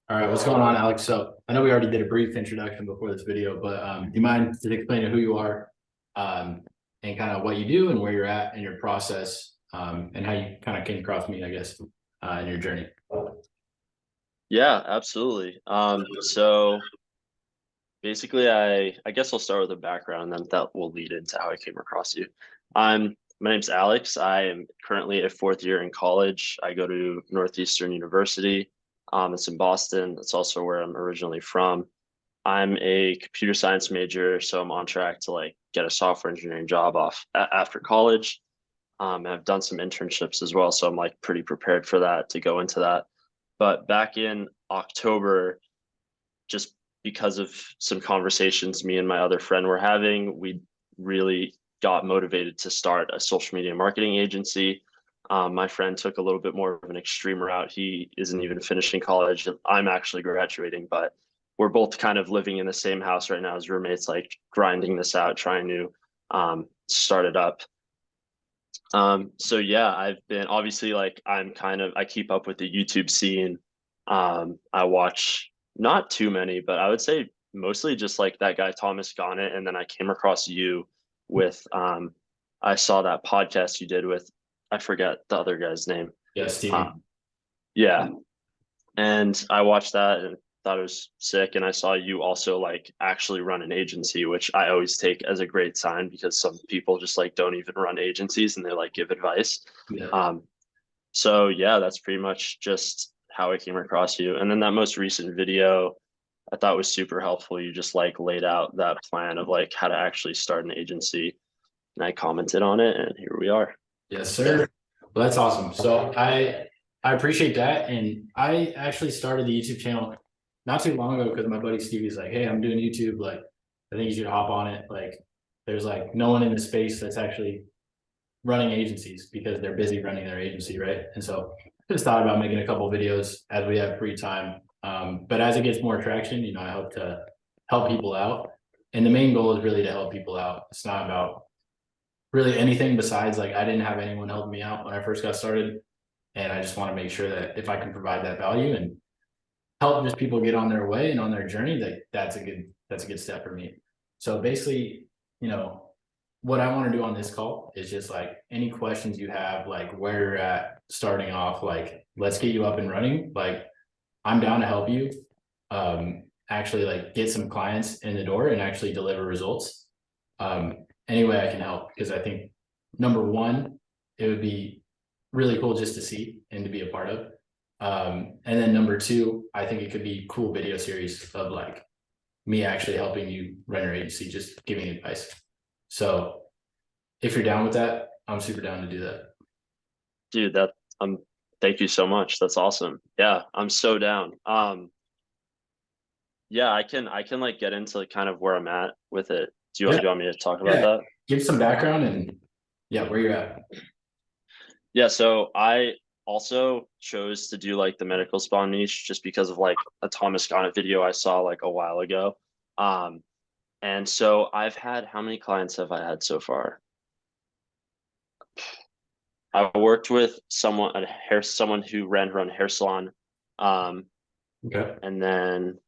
All right, what's going on, Alex? So I know we already did a brief introduction before this video, but do you mind just explaining who you are, um, and kind of what you do and where you're at in your process, and how you kind of came across me, I guess, in your journey? Yeah, absolutely. So basically I guess I'll start with a background, then that will lead into how I came across you. My name's Alex. I am currently a fourth year in college. I go to Northeastern University. It's in Boston. That's also where I'm originally from. I'm a computer science major, so I'm on track to like get a software engineering job after college. And I've done some internships as well, so I'm like pretty prepared for that to go into that. But back in October, just because of some conversations me and my other friend were having, we really got motivated to start a social media marketing agency. My friend took a little bit more of an extreme route. He isn't even finishing college. I'm actually graduating, but we're both kind of living in the same house right now as roommates, like grinding this out, trying to start it up. So yeah, I've been obviously like I keep up with the YouTube scene. I watch not too many, but I would say mostly just like that guy Thomas Gannett, and then I came across you with I saw that podcast you did with I forget the other guy's name. Yeah, Steven. Um, yeah, and I watched that and thought it was sick. And I saw you also like actually run an agency, which I always take as a great sign because some people just like don't even run agencies and they like give advice. Yeah. Um, so yeah, that's pretty much just how I came across you. And then that most recent video I thought was super helpful. You just like laid out that plan of like how to actually start an agency. And I commented on it and here we are. Yes, sir. Well, that's awesome. So I appreciate that, and I actually started the YouTube channel not too long ago because my buddy Stevie's like, "Hey, I'm doing YouTube. Like, I think you should hop on it. Like, there's like no one in the space that's actually running agencies because they're busy running their agency, right? And so I just thought about making a couple videos as we have free time. But as it gets more traction, I hope to help people out. And the main goal is really to help people out. It's not about really anything besides like I didn't have anyone help me out when I first got started. And I just want to make sure that if I can provide that value and help just people get on their way and on their journey, that's a good step for me. So basically, you know, what I want to do on this call is just like any questions you have, like where you're at starting off, like let's get you up and running. Like I'm down to help you actually like get some clients in the door and actually deliver results. Any way I can help because I think number one, it would be really cool just to see and to be a part of. And then number two, I think it could be cool video series of like me actually helping you run your agency, just giving advice. So if you're down with that, I'm super down to do that. Dude, that um thank you so much. That's awesome. Yeah, I'm so down. Yeah, I can like get into like kind of where I'm at with it. Yeah, Do you want me to talk about yeah. that? Give some background and yeah, where you're at. Yeah, so I also chose to do like the medical spa niche just because of like a Thomas Gannett video I saw like a while ago. Um, and so I've had how many clients have I had so far? I worked with someone who ran her own hair salon. Um, Okay. and then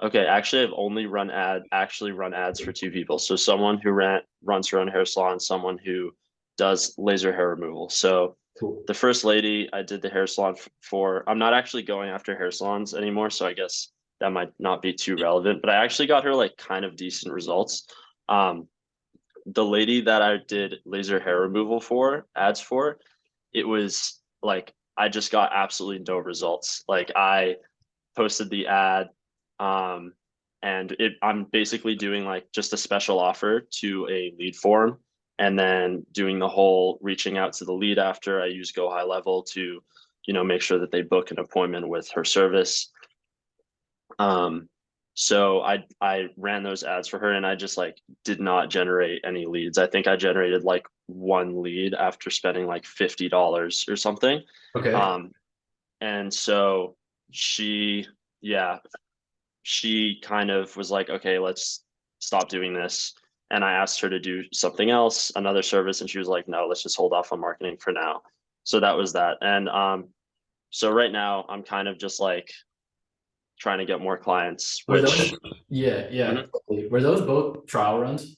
okay, actually I've only run ads for two people. So someone who runs her own hair salon, someone who does laser hair removal. So Cool. the first lady I did the hair salon for, I'm not actually going after hair salons anymore, so I guess that might not be too relevant, but I actually got her like kind of decent results. Um, the lady that I did laser hair removal for, ads for, it was like I just got absolutely no results. Like I posted the ad, um, and I'm basically doing like just a special offer to a lead form, and then doing the whole reaching out to the lead after. I use Go High Level to, make sure that they book an appointment with her service. Um, so I ran those ads for her, and I just like did not generate any leads. I think I generated like one lead after spending like $50 or something. Okay. Um, and so she, yeah, she kind of was like, okay, let's stop doing this. And I asked her to do something else, another service, and she was like, no, let's just hold off on marketing for now. So that was that. And So right now I'm kind of just like trying to get more clients, Were which those, yeah, yeah. Mhm. Totally. Were those both trial runs?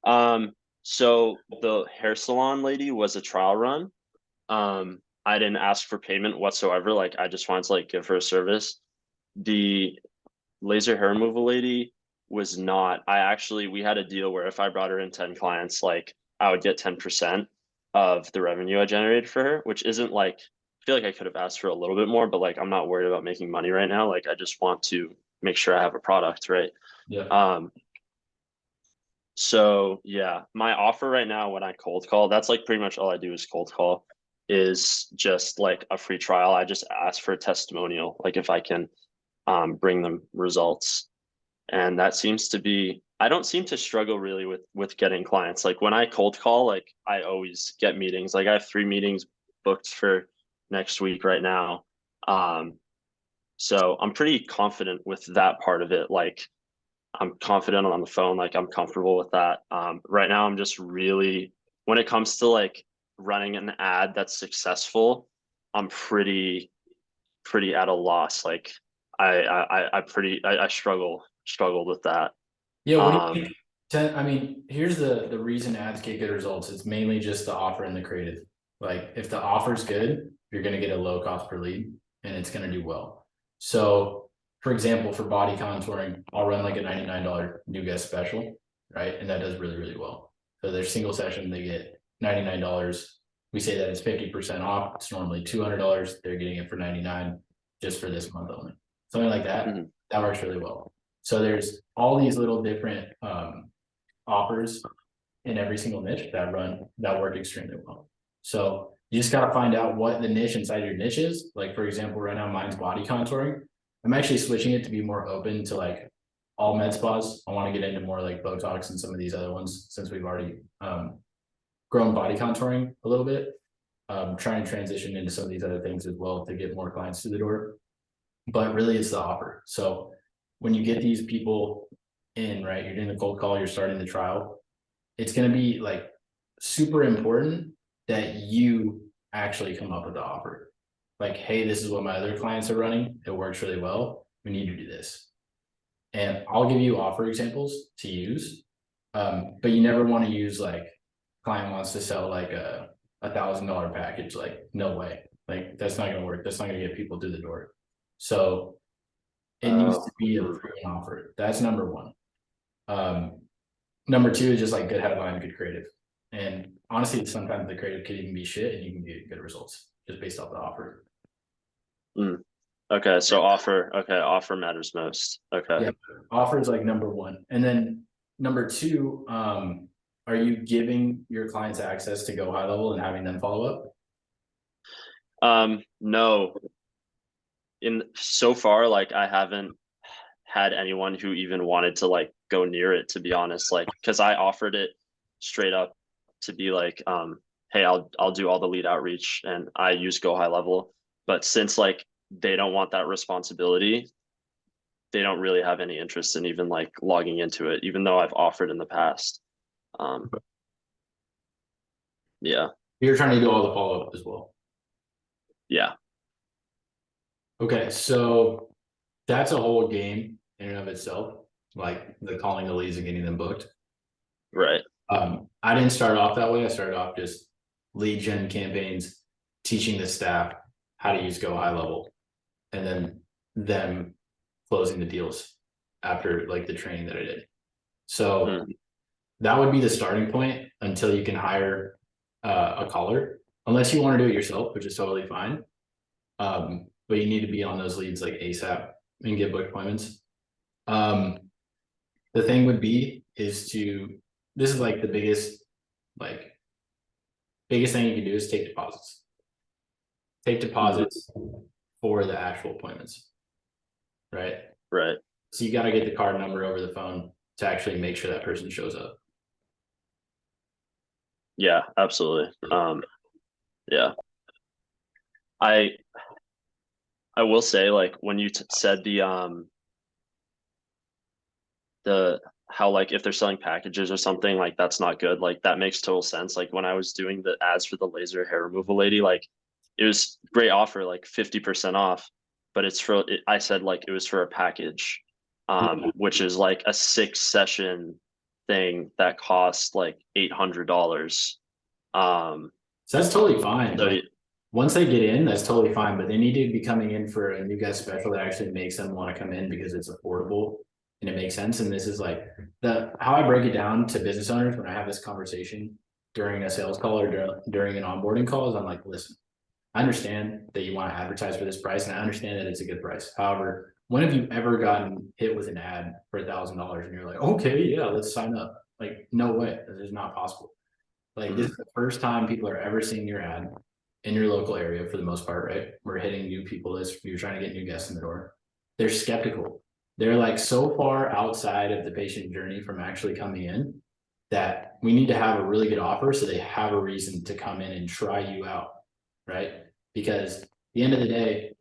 um so the hair salon lady was a trial run. I didn't ask for payment whatsoever. Like I just wanted to like give her a service. The laser hair removal lady was not. I actually we had a deal where if I brought her in 10 clients, like I would get 10% of the revenue I generated for her, which isn't like I feel like I could have asked for a little bit more, but like I'm not worried about making money right now. Like I just want to make sure I have a product, right? Yeah. Um, so yeah, my offer right now when I cold call, that's like pretty much all I do is cold call, is just like a free trial. I just ask for a testimonial, like if I can bring them results. And that seems to be I don't seem to struggle really with getting clients. Like when I cold call, like I always get meetings. Like I have 3 meetings booked for next week right now. So I'm pretty confident with that part of it. Like I'm confident on the phone, like I'm comfortable with that. Right now I'm just really when it comes to like running an ad that's successful, I'm pretty at a loss. Like I struggled with that. Yeah, what do you Um, think? I mean, here's the reason ads get good results. It's mainly just the offer and the creative. Like if the offer's good, you're gonna get a low cost per lead and it's gonna do well. So for example, for body contouring, I'll run like a $99 new guest special, right? And that does really, really well. So their single session, they get $99. We say that it's 50% off. It's normally $200. They're getting it for 99 just for this month only. Something like that. mhm, That works really well. So there's all these little different offers in every single niche that work extremely well. So you just gotta find out what the niche inside your niche is. Like for example, right now mine's body contouring. I'm actually switching it to be more open to like all med spas. I want to get into more like Botox and some of these other ones since we've already grown body contouring a little bit. Trying to transition into some of these other things as well to get more clients through the door. But really it's the offer. So when you get these people in, right, you're doing the cold call, you're starting the trial, it's going to be like super important that you actually come up with the offer. Like, hey, this is what my other clients are running. It works really well. We need to do this. And I'll give you offer examples to use. But you never want to use like client wants to sell like a $1,000 package. Like, no way. Like that's not gonna work. That's not gonna get people through the door. So it needs to be a mm, proven offer. That's number one. Um, Number two is just like good headline, good creative. And honestly, sometimes the creative could even be shit and you can get good results just based off the offer. mm. Okay, so offer matters most. Okay. Yeah. Offer is like number one. And then number two, are you giving your clients access to go high level and having them follow up? No, in so far, like I haven't had anyone who even wanted to like go near it, to be honest. Like, because I offered it straight up to be like, hey, I'll do all the lead outreach and I use Go High Level. But since like they don't want that responsibility, they don't really have any interest in even like logging into it, even though I've offered in the past. Um, yeah, You're trying to do all the follow up as well. yeah, Okay. So that's a whole game in and of itself, like the calling the leads and getting them booked. right. I didn't start off that way. I started off just lead gen campaigns, teaching the staff how to use Go High Level, and then them closing the deals after like the training that I did. So Mm, that would be the starting point until you can hire a caller, unless you want to do it yourself, which is totally fine. But you need to be on those leads like ASAP and get book appointments. Um, the thing would be is to this is like the like biggest thing you can do is take deposits. Take mm, deposits for the actual appointments, right? right. So you got to get the card number over the phone to actually make sure that person shows up. Yeah, absolutely. Yeah. I I will say like when you said the how like if they're selling packages or something like that's not good, like that makes total sense. Like when I was doing the ads for the laser hair removal lady, like it was great offer, like 50% off, but I said like it was for a package, which is like a 6 session thing that costs like $800. So that's totally fine. So Like once they get in, that's totally fine, but they need to be coming in for a new guest special that actually makes them want to come in because it's affordable and it makes sense. And this is like how I break it down to business owners when I have this conversation during a sales call or during an onboarding call is I'm like, listen, I understand that you want to advertise for this price and I understand that it's a good price. However, when have you ever gotten hit with an ad for $1,000 and you're like, okay, yeah, let's sign up? Like, no way, this is not possible. Like this is the first time people are ever seeing your ad in your local area for the most part, right? We're hitting new people as you're trying to get new guests in the door. They're skeptical. They're like so far outside of the patient journey from actually coming in that we need to have a really good offer so they have a reason to come in and try you out, right? Because at the end of the day,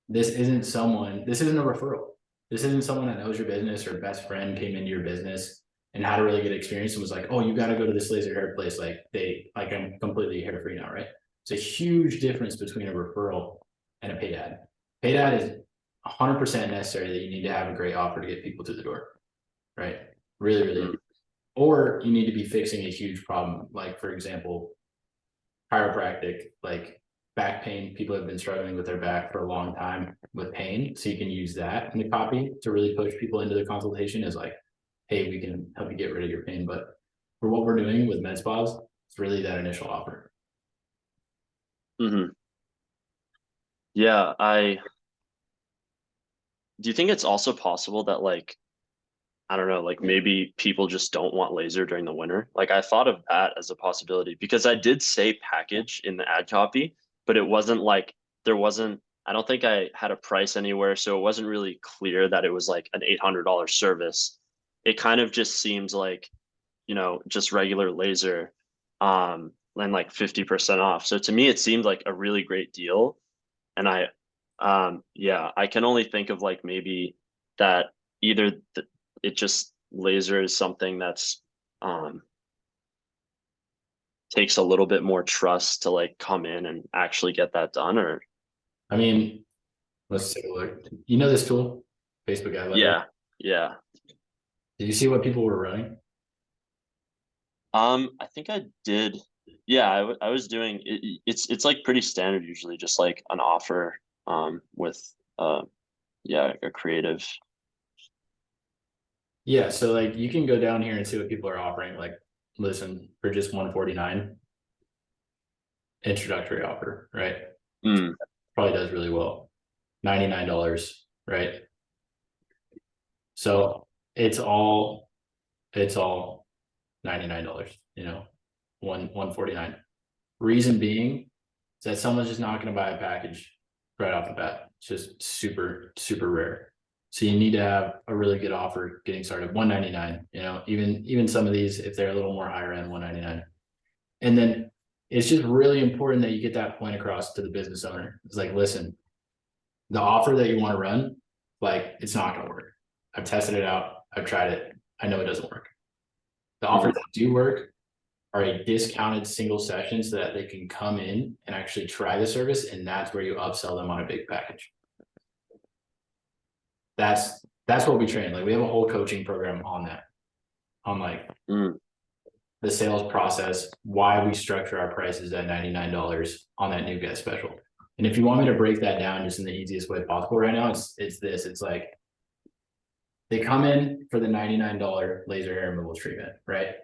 this isn't a referral. This isn't someone that knows your business or best friend came into your business and had a really good experience and was like, oh, you got to go to this laser hair place. I'm completely hair free now, right? It's a huge difference between a referral and a paid ad. Paid ad is 100% necessary that you need to have a great offer to get people to the door, right? Really, really. Or you need to be fixing a huge problem. Like, for example, chiropractic, like back pain. People have been struggling with their back for a long time with pain. So you can use that in the copy to really push people into the consultation as like, hey, we can help you get rid of your pain. But for what we're doing with med spas, it's really that initial offer. Mm-hmm. Yeah, do you think it's also possible that like, I don't know, like maybe people just don't want laser during the winter? Like I thought of that as a possibility because I did say package in the ad copy, but it wasn't like I don't think I had a price anywhere, so it wasn't really clear that it was like an $800 service. It kind of just seems like, just regular laser, and like 50% off. So to me, it seemed like a really great deal. And yeah, I can only think of like maybe that either it just laser is something that's takes a little bit more trust to like come in and actually get that done, or I mean, let's take a look. You know this tool, Facebook ad level. Yeah. Did you see what people were running? I think I did. Yeah, I was doing it. It's like pretty standard usually, just like an offer with yeah, a creative. Yeah, so like you can go down here and see what people are offering. Like, listen, for just 149 introductory offer, right? Probably does really well. $99, right? So it's all $99, 149. Reason being is that someone's just not going to buy a package right off the bat. It's just super, super rare. So you need to have a really good offer getting started. 199, even some of these, if they're a little more higher end, 199. And then it's just really important that you get that point across to the business owner. It's like, listen, the offer that you want to run, like it's not going to work. I've tested it out. I've tried it. I know it doesn't work. The offers that do work are a discounted single session so that they can come in and actually try the service. And that's where you upsell them on a big package. That's what we train. Like we have a whole coaching program on that, on like the sales process, why we structure our prices at $99 on that new guest special. And if you want me to break that down just in the easiest way possible right now, it's this. It's like they come in for the $99 laser hair removal treatment, right?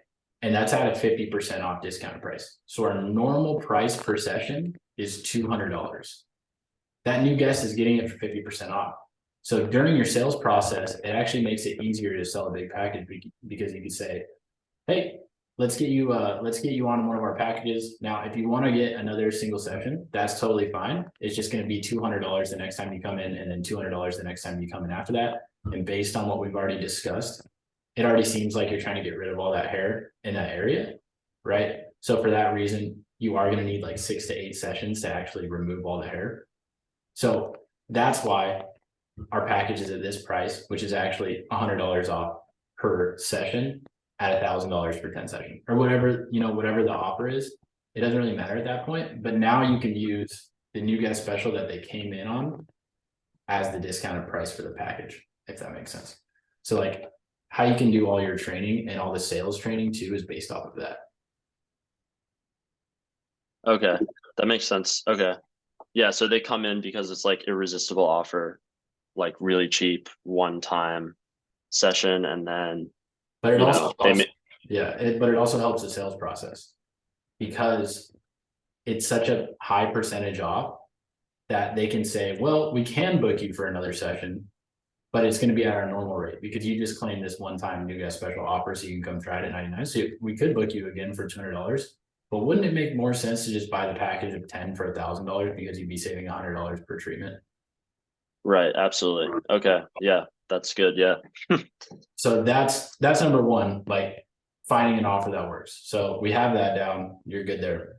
And that's at a 50% off discount price. So our normal price per session is $200. That new guest is getting it for 50% off. So during your sales process, it actually makes it easier to sell a big package because you could say, hey, let's get you on one of our packages. Now, if you want to get another single session, that's totally fine. It's just going to be $200 the next time you come in and then $200 the next time you come in after that. And based on what we've already discussed, it already seems like you're trying to get rid of all that hair in that area, right? So for that reason, you are going to need like 6 to 8 sessions to actually remove all the hair. So that's why our package is at this price, which is actually $100 off per session at $1,000 for 10 sessions or whatever, whatever the offer is. It doesn't really matter at that point, but now you can use the new guest special that they came in on as the discounted price for the package, if that makes sense. So like how you can do all your training and all the sales training too is based off of that. Okay, that makes sense. Okay. Yeah, so they come in because it's like irresistible offer, like really cheap one-time session, and then But it you also know they helps, may. but it also helps the sales process because it's such a high percentage off that they can say, well, we can book you for another session, but it's going to be at our normal rate because you just claimed this one-time new guest special offer, so you can come try it at 99. So we could book you again for $200, but wouldn't it make more sense to just buy the package of 10 for $1,000 because you'd be saving $100 per treatment? Right, absolutely. Okay, yeah, that's good. Yeah. So that's number one, like finding an offer that works. So we have that down. You're good there.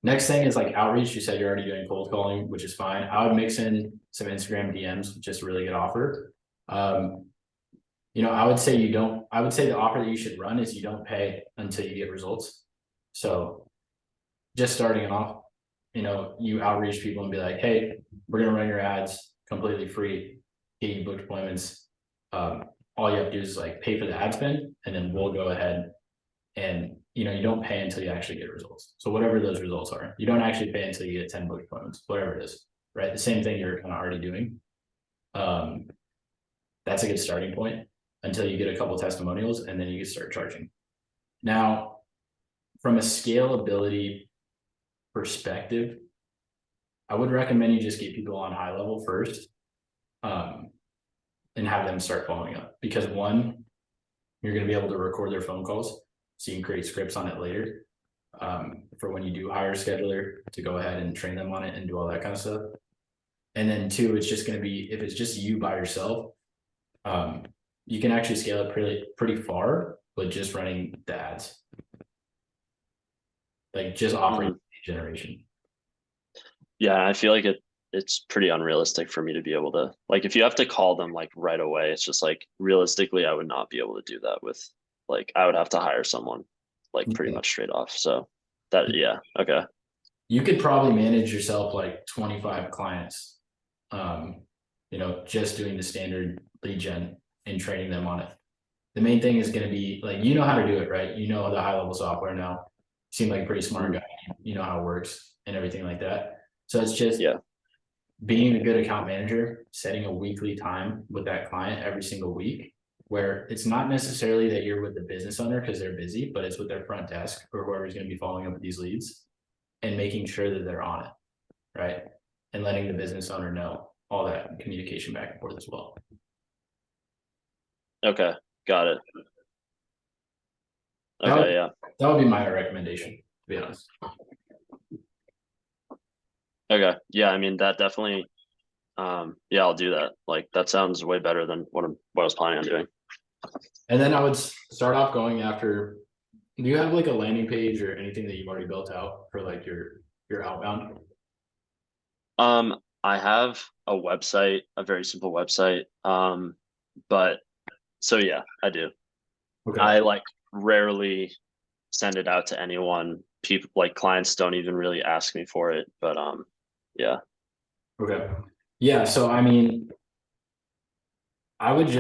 Next thing is like outreach. You said you're already doing cold calling, which is fine. I would mix in some Instagram DMs, just a really good offer. I would say the offer that you should run is you don't pay until you get results. So just starting off, you outreach people and be like, hey, we're going to run your ads completely free, get you booked appointments. All you have to do is like pay for the ad spend, and then we'll go ahead and you don't pay until you actually get results. So whatever those results are, you don't actually pay until you get 10 booked appointments, whatever it is, right? The same thing you're kind of already doing. That's a good starting point until you get a couple testimonials, and then you can start charging. Now, from a scalability perspective, I would recommend you just get people on high level first, and have them start following up, because one, you're going to be able to record their phone calls, so you can create scripts on it later, for when you do hire a scheduler to go ahead and train them on it and do all that kind of stuff. And then two, it's just going to be, if it's just you by yourself, you can actually scale it pretty far with just running the ads, like just offering generation. Yeah, I feel like it's pretty unrealistic for me to be able to, like, if you have to call them like right away, it's just like realistically I would not be able to do that with, like, I would have to hire someone like pretty much straight off. So that, yeah, okay. You could probably manage yourself like 25 clients, just doing the standard lead gen and training them on it. The main thing is going to be like, how to do it, right? The high level software now. You seem like a pretty smart guy. You know how it works and everything like that. So it's just being a good account manager, setting a weekly time with that client every single week, where it's not necessarily that you're with the business owner because they're busy, but it's with their front desk or whoever's going to be following up with these leads, and making sure that they're on it, right? And letting the business owner know all that communication back and forth as well. Okay, got it. Okay, yeah. That would be my recommendation, to be honest. Okay, yeah, I mean that definitely, yeah, I'll do that. Like that sounds way better than what I was planning on doing. And then I would start off going after, do you have like a landing page or anything that you've already built out for like your outbound? I have a website, a very simple website. But so yeah, I do. Okay. I like rarely send it out to anyone. People, like clients, don't even really ask me for it, but yeah. Okay. Yeah, so I mean, I would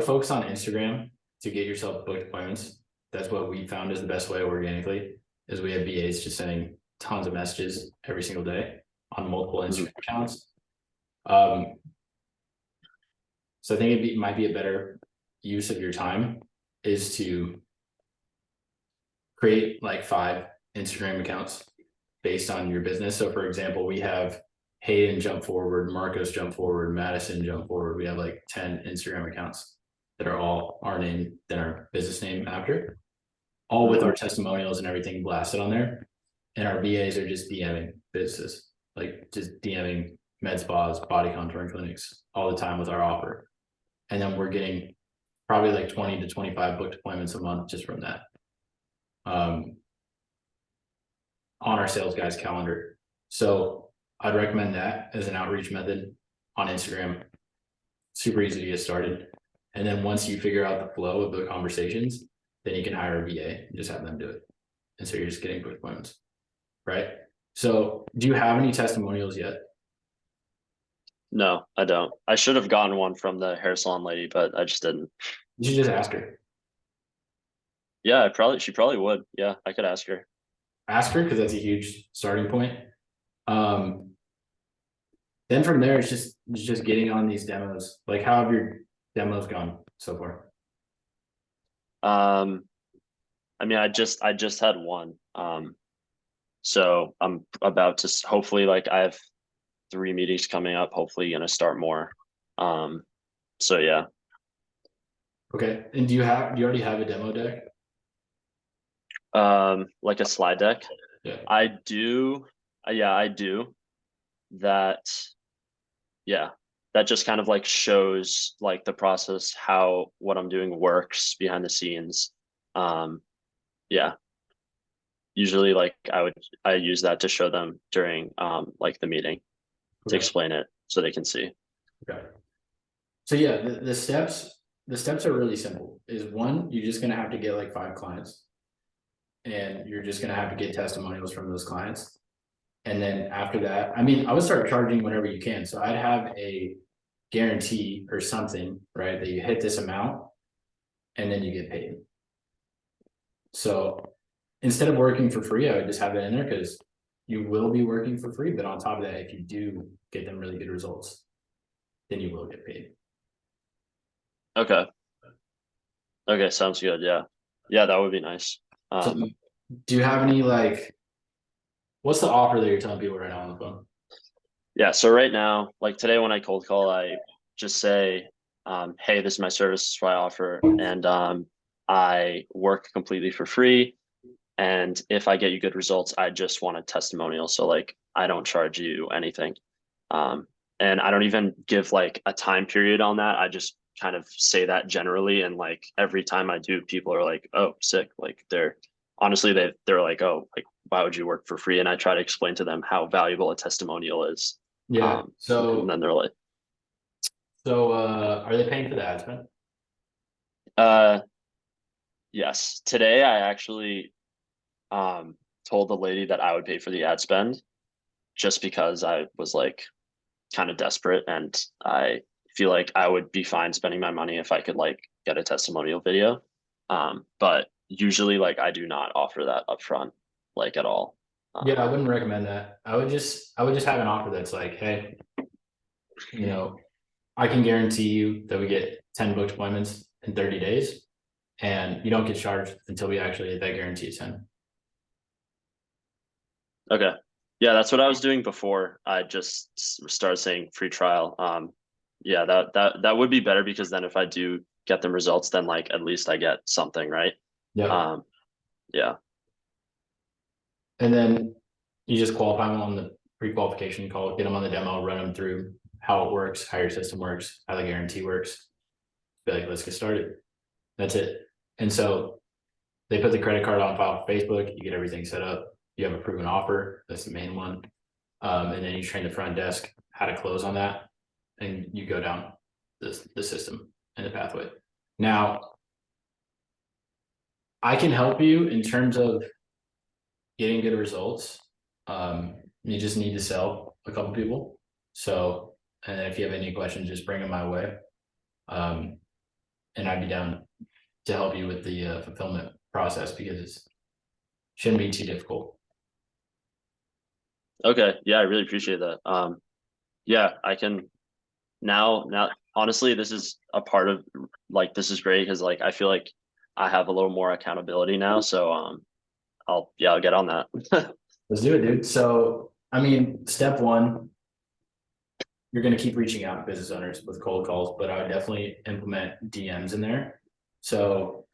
focus on Instagram to get yourself booked appointments. That's what we found is the best way organically, is we have VAs just sending tons of messages every single day on multiple Instagram accounts. So I think it might be a better use of your time is to create like 5 Instagram accounts based on your business. So for example, we have Hayden jump forward, Marcos jump forward, Madison jump forward. We have like 10 Instagram accounts that are all our name, then our business name after, all with our testimonials and everything blasted on there. And our VAs are just DMing businesses, like just DMing med spas, body contouring clinics all the time with our offer. And then we're getting probably like 20 to 25 booked appointments a month just from that. On our sales guys calendar. So I'd recommend that as an outreach method on Instagram. Super easy to get started. And then once you figure out the flow of the conversations, then you can hire a VA and just have them do it. and so you're just getting quick appointments, right? So do you have any testimonials yet? No, I don't. I should have gotten one from the hair salon lady, but I just didn't. You should just ask her. Yeah, she probably would. Yeah, I could ask her. Ask her, because that's a huge starting point. Then from there, it's just getting on these demos. Like, how have your demos gone so far? I mean, I just had one. So I'm about to hopefully, like, I have 3 meetings coming up, hopefully gonna start more. So yeah. Okay. And do you already have a demo deck? Like a slide deck. Yeah. I do. Yeah, I do. That, yeah, that just kind of like shows like the process, how what I'm doing works behind the scenes. Yeah. Usually like I use that to show them during like the meeting to Okay. explain it so they can see. Okay. So yeah, the steps are really simple. Is one, you're just gonna have to get like 5 clients, and you're just gonna have to get testimonials from those clients. And then after that, I mean, I would start charging whenever you can. So I'd have a guarantee or something, right? That you hit this amount and then you get paid. So instead of working for free, I would just have that in there, because you will be working for free. But on top of that, if you do get them really good results, then you will get paid. Okay. Okay, sounds good. Yeah. Yeah, that would be nice. So do you have any, like, what's the offer that you're telling people right now on the phone? Yeah, so right now, like today when I cold call, I just say, hey, this is my service, this is what I offer, and I work completely for free. And if I get you good results, I just want a testimonial. So like I don't charge you anything. And I don't even give like a time period on that. I just kind of say that generally. And like every time I do, people are like, oh, sick. Like they're honestly, they're like, oh, like why would you work for free? And I try to explain to them how valuable a testimonial is. Yeah. And then they're like, are they paying for the ad spend? yes. Today I actually told the lady that I would pay for the ad spend just because I was like kind of desperate, and I feel like I would be fine spending my money if I could like get a testimonial video. But usually like I do not offer that upfront like at all. Yeah, I wouldn't recommend that. I would just have an offer that's like, hey, I can guarantee you that we get 10 booked appointments in 30 days, and you don't get charged until we actually hit that guarantee of 10. Okay. Yeah, that's what I was doing before. I just started saying free trial. Yeah, that would be better, because then if I do get them results, then like at least I get something, right? Yeah. Yeah. And then you just qualify them on the pre-qualification call, get them on the demo, run them through how it works, how your system works, how the guarantee works. Be like, let's get started. That's it. And so they put the credit card on file for Facebook, you get everything set up, you have a proven offer, that's the main one. And then you train the front desk how to close on that, and you go down the system and the pathway. Now, I can help you in terms of getting good results. You just need to sell a couple people. So, and if you have any questions, just bring them my way. And I'd be down to help you with the fulfillment process, because it shouldn't be too difficult. Okay. Yeah, I really appreciate that. Yeah, I can now honestly, this is a part of like, this is great because like I feel like I have a little more accountability now. So I'll get on that. Let's do it, dude. So, I mean, step one, you're going to keep reaching out to business owners with cold calls, but I would definitely implement DMs in there. So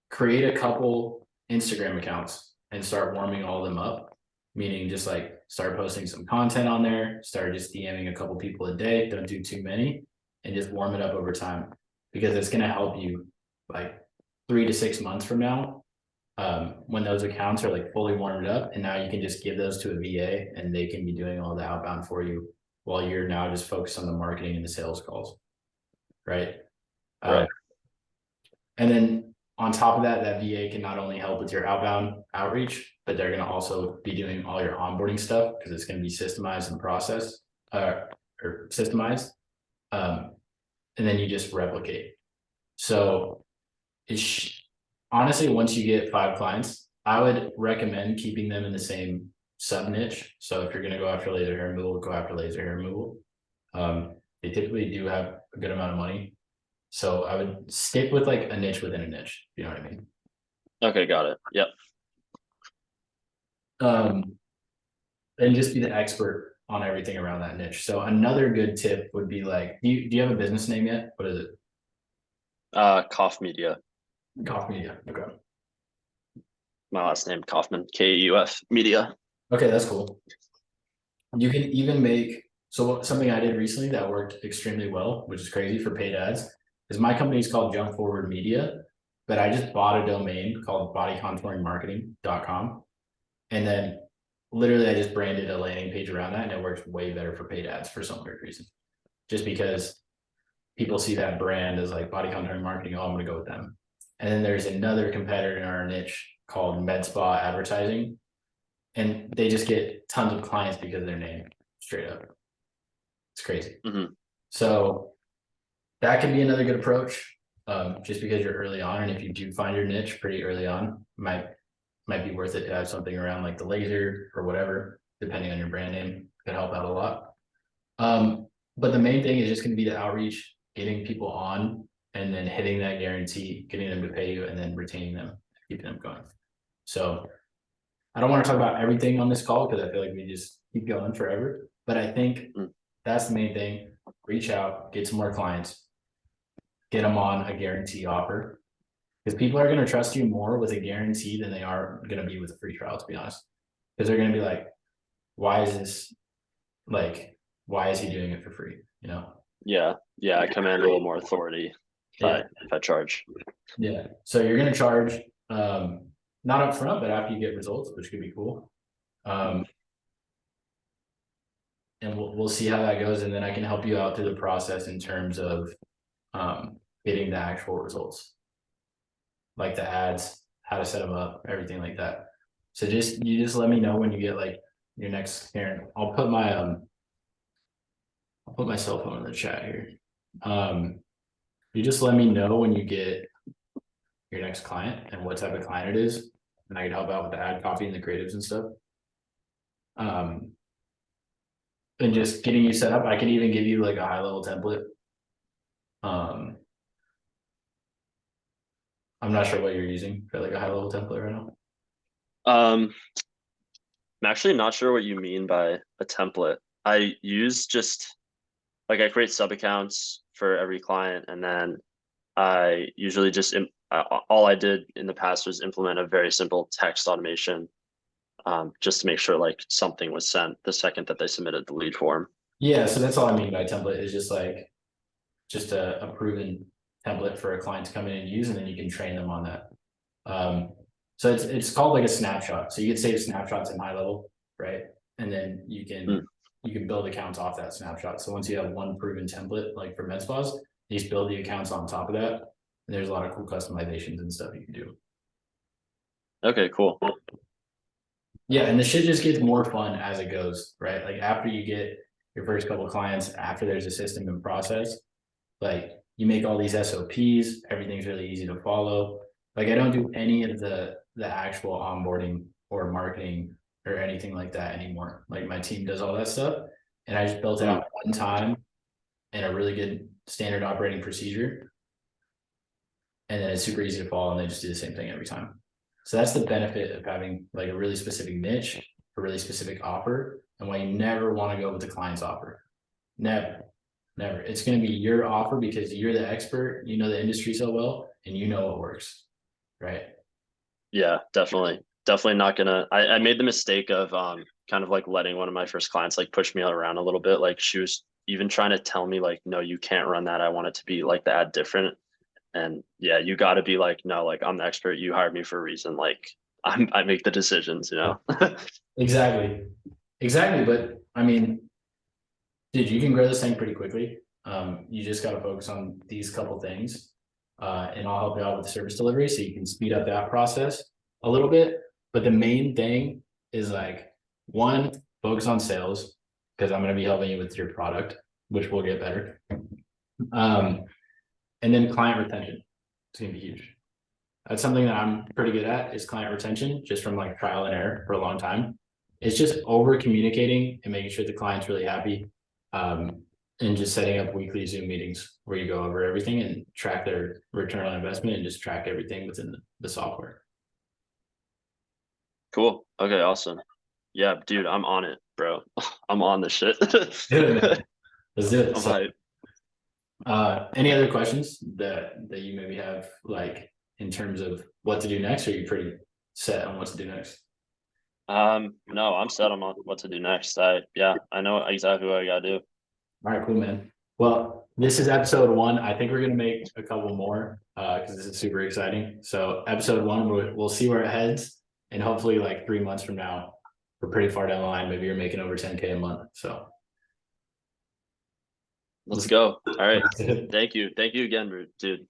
create a couple Instagram accounts and start warming all of them up, meaning just like start posting some content on there, start just DMing a couple people a day, don't do too many, and just warm it up over time, because it's going to help you like 3 to 6 months from now, when those accounts are like fully warmed up, and now you can just give those to a VA and they can be doing all the outbound for you while you're now just focused on the marketing and the sales calls. Right. Right. And then on top of that, that VA can not only help with your outbound outreach, but they're going to also be doing all your onboarding stuff because it's going to be systemized and processed or systemized. And then you just replicate. So it's honestly, once you get 5 clients, I would recommend keeping them in the same sub niche. So if you're going to go after laser hair removal, go after laser hair removal. They typically do have a good amount of money. So I would stick with like a niche within a niche. You know what I mean? Okay, got it. Yep. And just be the expert on everything around that niche. So another good tip would be like, do you have a business name yet? What is it? Kauf Media. Kaufmann Media. Okay. My last name Kaufmann, K-U-F Media. Okay, that's cool. You can even make, so something I did recently that worked extremely well, which is crazy for paid ads, is my company is called Jump Forward Media, but I just bought a domain called bodycontouringmarketing.com. And then literally I just branded a landing page around that and it works way better for paid ads for some weird reason. Just because people see that brand as like body contouring marketing, oh, I'm gonna go with them. And then there's another competitor in our niche called med spa advertising. And they just get tons of clients because of their name, straight up. It's crazy. So that can be another good approach, just because you're early on. And if you do find your niche pretty early on, might be worth it to have something around like the laser or whatever, depending on your brand name, could help out a lot. But the main thing is just going to be the outreach, getting people on, and then hitting that guarantee, getting them to pay you, and then retaining them, keeping them going. So I don't want to talk about everything on this call because I feel like we just keep going forever. But I think that's the main thing. Reach out, get some more clients, get them on a guarantee offer. Because people are going to trust you more with a guarantee than they are going to be with a free trial, to be honest. Because they're going to be like, why is this, like, why is he doing it for free? You know? Yeah. I command a little more authority if I charge. Yeah. So you're going to charge, not up front, but after you get results, which could be cool. And we'll see how that goes. And then I can help you out through the process in terms of getting the actual results, like the ads, how to set them up, everything like that. So you just let me know when you get like your next here. I'll put my cell phone in the chat here. You just let me know when you get your next client and what type of client it is, and I can help out with the ad copy and the creatives and stuff. And just getting you set up. I can even give you like a high level template. I'm not sure what you're using for like a high level template right now. I'm actually not sure what you mean by a template. I use just like I create sub accounts for every client, and then I usually just all I did in the past was implement a very simple text automation, just to make sure like something was sent the second that they submitted the lead form. Yeah, so that's all I mean by template is just like a proven template for a client to come in and use, and then you can train them on that. So it's called like a snapshot. So you can save snapshots in high level, right? And then you can build accounts off that snapshot. So once you have one proven template, like for med spas, you just build the accounts on top of that. And there's a lot of cool customizations and stuff you can do. Okay, cool. Yeah, and the shit just gets more fun as it goes, right? Like after you get your first couple of clients, after there's a system and process, like you make all these SOPs, everything's really easy to follow. Like I don't do any of the actual onboarding or marketing or anything like that anymore. Like my team does all that stuff, and I just built it out one time and a really good standard operating procedure. And then it's super easy to follow, and they just do the same thing every time. So that's the benefit of having like a really specific niche, a really specific offer, and why you never want to go with the client's offer. Never. It's going to be your offer because you're the expert, you know the industry so well, and you know what works, right? Yeah, definitely not gonna. I made the mistake of kind of like letting one of my first clients like push me around a little bit. Like she was even trying to tell me like, no, you can't run that. I want it to be like the ad different. And yeah, you got to be like, no, like I'm the expert. You hired me for a reason. Like I make the decisions, you know? Exactly. But I mean, dude, you can grow this thing pretty quickly. You just got to focus on these couple things. and I'll help you out with the service delivery so you can speed up that process a little bit. But the main thing is like, one, focus on sales, because I'm going to be helping you with your product, which will get better. And then client retention. It's going to be huge. That's something that I'm pretty good at, is client retention, just from like trial and error for a long time. It's just over communicating and making sure the client's really happy. And just setting up weekly Zoom meetings where you go over everything and track their return on investment and just track everything within the software. Cool. Okay, awesome. Yeah, dude, I'm on it, bro. I'm on this shit. Let's do it. I'm So, hyped. any other questions that you maybe have, like in terms of what to do next, or are you pretty set on what to do next? No, I'm set on what to do next. Yeah, I know exactly what I gotta do. All right, cool, man. Well, this is episode 1. I think we're gonna make a couple more because this is super exciting. So episode 1, we'll see where it heads, and hopefully like 3 months from now, we're pretty far down the line. Maybe you're making over 10K a month. So Let's go. All right. Thank you. Thank you again, dude.